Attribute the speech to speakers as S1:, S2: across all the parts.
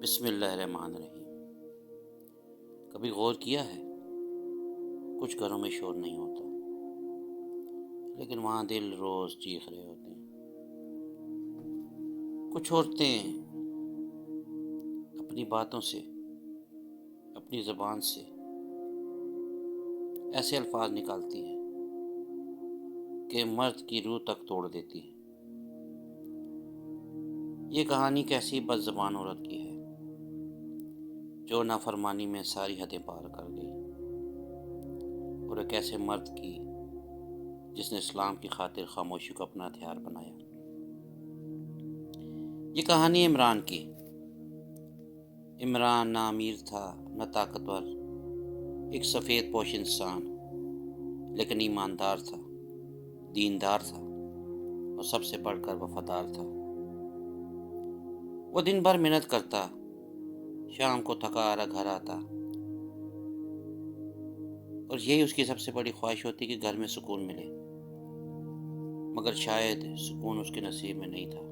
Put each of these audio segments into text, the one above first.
S1: بسم اللہ الرحمن الرحیم۔ کبھی غور کیا ہے کچھ گھروں میں شور نہیں ہوتا، لیکن وہاں دل روز چیخ رہے ہوتے ہیں۔ کچھ عورتیں اپنی باتوں سے، اپنی زبان سے ایسے الفاظ نکالتی ہیں کہ مرد کی روح تک توڑ دیتی ہیں۔ یہ کہانی کیسی بد زبان عورت کی ہے جو نافرمانی میں ساری حدیں پار کر گئی، اور ایک ایسے مرد کی جس نے اسلام کی خاطر خاموشی کو اپنا ہتھیار بنایا۔ یہ کہانی عمران کی۔ عمران نہ امیر تھا نہ طاقتور، ایک سفید پوش انسان، لیکن ایماندار تھا، دیندار تھا، اور سب سے بڑھ کر وفادار تھا۔ وہ دن بھر محنت کرتا، شام کو تھکا ہارا گھر آتا، اور یہی اس کی سب سے بڑی خواہش ہوتی کہ گھر میں سکون ملے، مگر شاید سکون اس کے نصیب میں نہیں تھا۔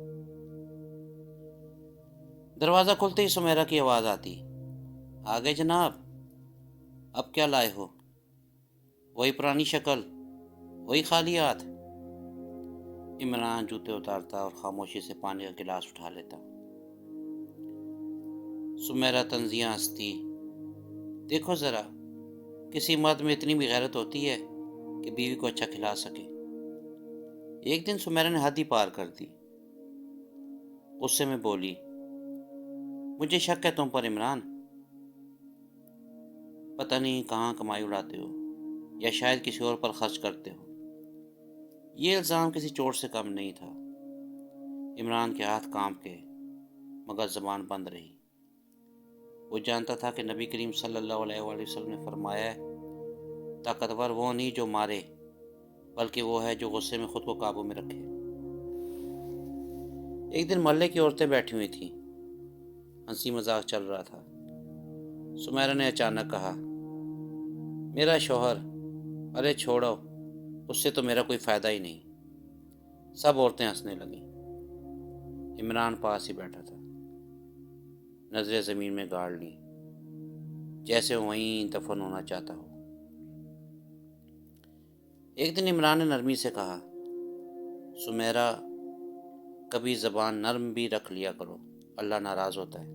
S1: دروازہ کھلتے ہی سمیرہ کی آواز آتی، آ گئے جناب، اب کیا لائے ہو؟ وہی پرانی شکل، وہی خالی ہاتھ۔ عمران جوتے اتارتا اور خاموشی سے پانی کا گلاس اٹھا لیتا۔ سمیرہ طنزیاں ہنستی، دیکھو ذرا، کسی مرد میں اتنی بھی غیرت ہوتی ہے کہ بیوی کو اچھا کھلا سکے۔ ایک دن سمیرہ نے حد ہی پار کر دی۔ غصے میں بولی، مجھے شک ہے تم پر عمران، پتہ نہیں کہاں کمائی اڑاتے ہو، یا شاید کسی اور پر خرچ کرتے ہو۔ یہ الزام کسی چوٹ سے کم نہیں تھا۔ عمران کے ہاتھ کانپ گئے، مگر زبان بند رہی۔ وہ جانتا تھا کہ نبی کریم صلی اللہ علیہ وآلہ وسلم نے فرمایا ہے، طاقتور وہ نہیں جو مارے، بلکہ وہ ہے جو غصے میں خود کو قابو میں رکھے۔ ایک دن محلے کی عورتیں بیٹھی ہوئی تھیں، ہنسی مذاق چل رہا تھا۔ سمیرہ نے اچانک کہا، میرا شوہر، ارے چھوڑو، اس سے تو میرا کوئی فائدہ ہی نہیں۔ سب عورتیں ہنسنے لگیں۔ عمران پاس ہی بیٹھا تھا، نظریں زمین میں گاڑ لیں، جیسے وہیں دفن ہونا چاہتا ہو۔ ایک دن عمران نے نرمی سے کہا، سمیرہ، کبھی زبان نرم بھی رکھ لیا کرو، اللہ ناراض ہوتا ہے۔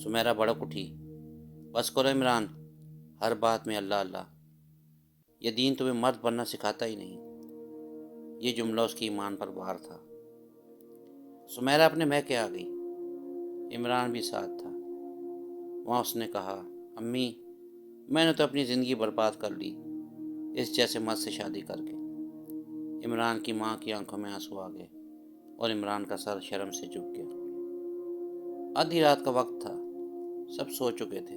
S1: سمیرہ بھڑک اٹھی، بس کرو عمران، ہر بات میں اللہ اللہ، یہ دین تمہیں مرد بننا سکھاتا ہی نہیں۔ یہ جملہ اس کی ایمان پر وار تھا۔ سمیرہ اپنے میکے آ گئی، عمران بھی ساتھ تھا۔ وہاں اس نے کہا، امی، میں نے تو اپنی زندگی برباد کر لی اس جیسے مرد سے شادی کر کے۔ عمران کی ماں کی آنکھوں میں آنسو آ گئے، اور عمران کا سر شرم سے جھک گیا۔ آدھی رات کا وقت تھا، سب سو چکے تھے۔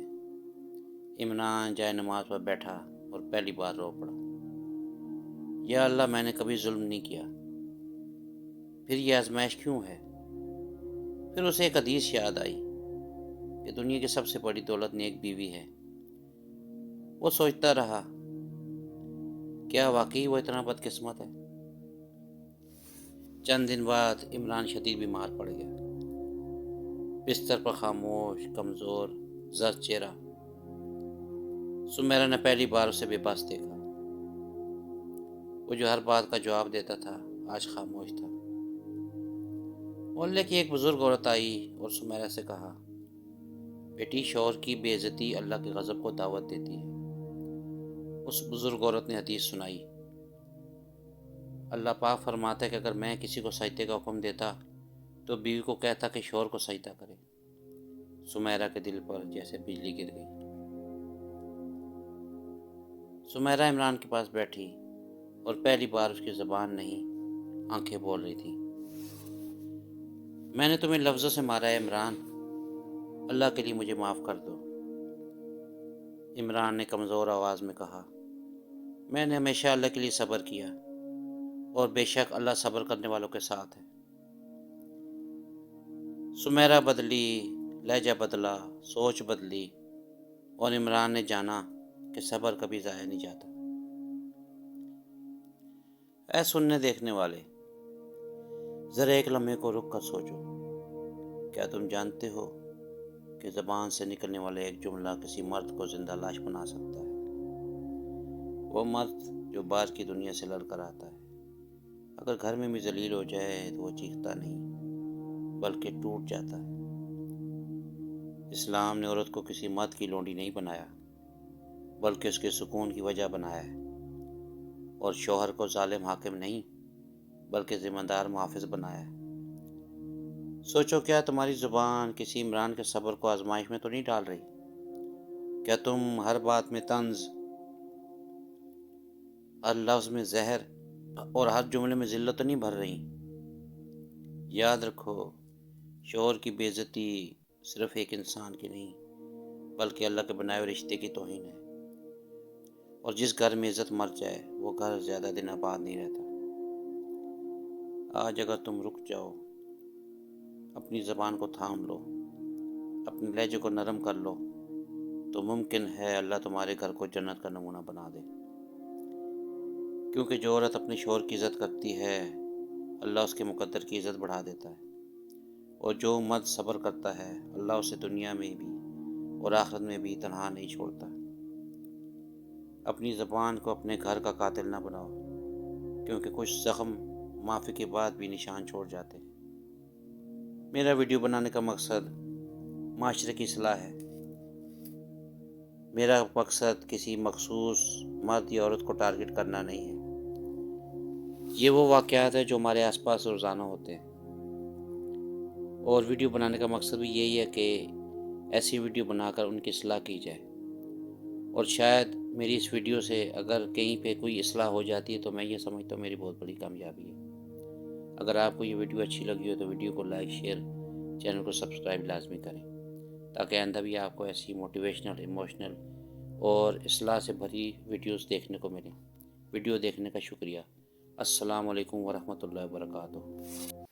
S1: عمران جائے نماز پر بیٹھا اور پہلی بار رو پڑا، یا اللہ، میں نے کبھی ظلم نہیں کیا، پھر یہ آزمائش کیوں ہے؟ پھر اسے ایک حدیث یاد آئی کہ دنیا کی سب سے بڑی دولت نیک بیوی ہے۔ وہ سوچتا رہا، کیا واقعی وہ اتنا بدقسمت ہے؟ چند دن بعد عمران شدید بیمار پڑ گیا، بستر پر خاموش، کمزور، زرد چہرہ۔ سمیرہ نے پہلی بار اسے بے بس دیکھا۔ وہ جو ہر بات کا جواب دیتا تھا، آج خاموش تھا۔ محلے کی ایک بزرگ عورت آئی اور سمیرہ سے کہا، بیٹی، شوہر کی بے عزتی اللہ کے غضب کو دعوت دیتی ہے۔ اس بزرگ عورت نے حدیث سنائی، اللہ پاک فرماتا ہے کہ اگر میں کسی کو سجدے کا حکم دیتا تو بیوی کو کہتا کہ شوہر کو سجدہ کرے۔ سمیرہ کے دل پر جیسے بجلی گر گئی۔ سمیرہ عمران کے پاس بیٹھی، اور پہلی بار اس کی زبان نہیں، آنکھیں بول رہی تھی، میں نے تمہیں لفظوں سے مارا ہے عمران، اللہ کے لیے مجھے معاف کر دو۔ عمران نے کمزور آواز میں کہا، میں نے ہمیشہ اللہ کے لیے صبر کیا، اور بے شک اللہ صبر کرنے والوں کے ساتھ ہے۔ سمیرہ بدلی، لہجہ بدلا، سوچ بدلی، اور عمران نے جانا کہ صبر کبھی ضائع نہیں جاتا۔ اے سننے دیکھنے والے، ذرا ایک لمحے کو رک کر سوچو، کیا تم جانتے ہو کہ زبان سے نکلنے والا ایک جملہ کسی مرد کو زندہ لاش بنا سکتا ہے۔ وہ مرد جو باہر کی دنیا سے لڑ کر آتا ہے، اگر گھر میں بھی ذلیل ہو جائے تو وہ چیختا نہیں بلکہ ٹوٹ جاتا ہے۔ اسلام نے عورت کو کسی مرد کی لونڈی نہیں بنایا بلکہ اس کے سکون کی وجہ بنایا ہے، اور شوہر کو ظالم حاکم نہیں بلکہ ذمہ دار محافظ بنایا ہے۔ سوچو، کیا تمہاری زبان کسی عمران کے صبر کو آزمائش میں تو نہیں ڈال رہی؟ کیا تم ہر بات میں طنز، ہر لفظ میں زہر اور ہر جملے میں ذلت تو نہیں بھر رہی؟ یاد رکھو، شوہر کی بے عزتی صرف ایک انسان کی نہیں بلکہ اللہ کے بنائے ہوئے رشتے کی توہین ہے، اور جس گھر میں عزت مر جائے وہ گھر زیادہ دن آباد نہیں رہتا۔ آج اگر تم رک جاؤ، اپنی زبان کو تھام لو، اپنے لہجے کو نرم کر لو، تو ممکن ہے اللہ تمہارے گھر کو جنت کا نمونہ بنا دے۔ کیونکہ جو عورت اپنے شوہر کی عزت کرتی ہے، اللہ اس کے مقدر کی عزت بڑھا دیتا ہے، اور جو مرد صبر کرتا ہے، اللہ اسے دنیا میں بھی اور آخرت میں بھی تنہا نہیں چھوڑتا۔ اپنی زبان کو اپنے گھر کا قاتل نہ بناؤ، کیونکہ کچھ زخم معافی کے بعد بھی نشان چھوڑ جاتے ہیں۔ میرا ویڈیو بنانے کا مقصد معاشرے کی اصلاح ہے۔ میرا مقصد کسی مخصوص مرد یا عورت کو ٹارگٹ کرنا نہیں ہے۔ یہ وہ واقعات ہیں جو ہمارے آس پاس روزانہ ہوتے ہیں، اور ویڈیو بنانے کا مقصد بھی یہی ہے کہ ایسی ویڈیو بنا کر ان کی اصلاح کی جائے، اور شاید میری اس ویڈیو سے اگر کہیں پہ کوئی اصلاح ہو جاتی ہے تو میں یہ سمجھتا ہوں میری بہت بڑی کامیابی ہے۔ اگر آپ کو یہ ویڈیو اچھی لگی ہو تو ویڈیو کو لائک، شیئر، چینل کو سبسکرائب لازمی کریں، تاکہ آئندہ بھی آپ کو ایسی موٹیویشنل، ایموشنل اور اصلاح سے بھری ویڈیوز دیکھنے کو ملیں۔ ویڈیو دیکھنے کا شکریہ۔ السلام علیکم ورحمۃ اللہ وبرکاتہ۔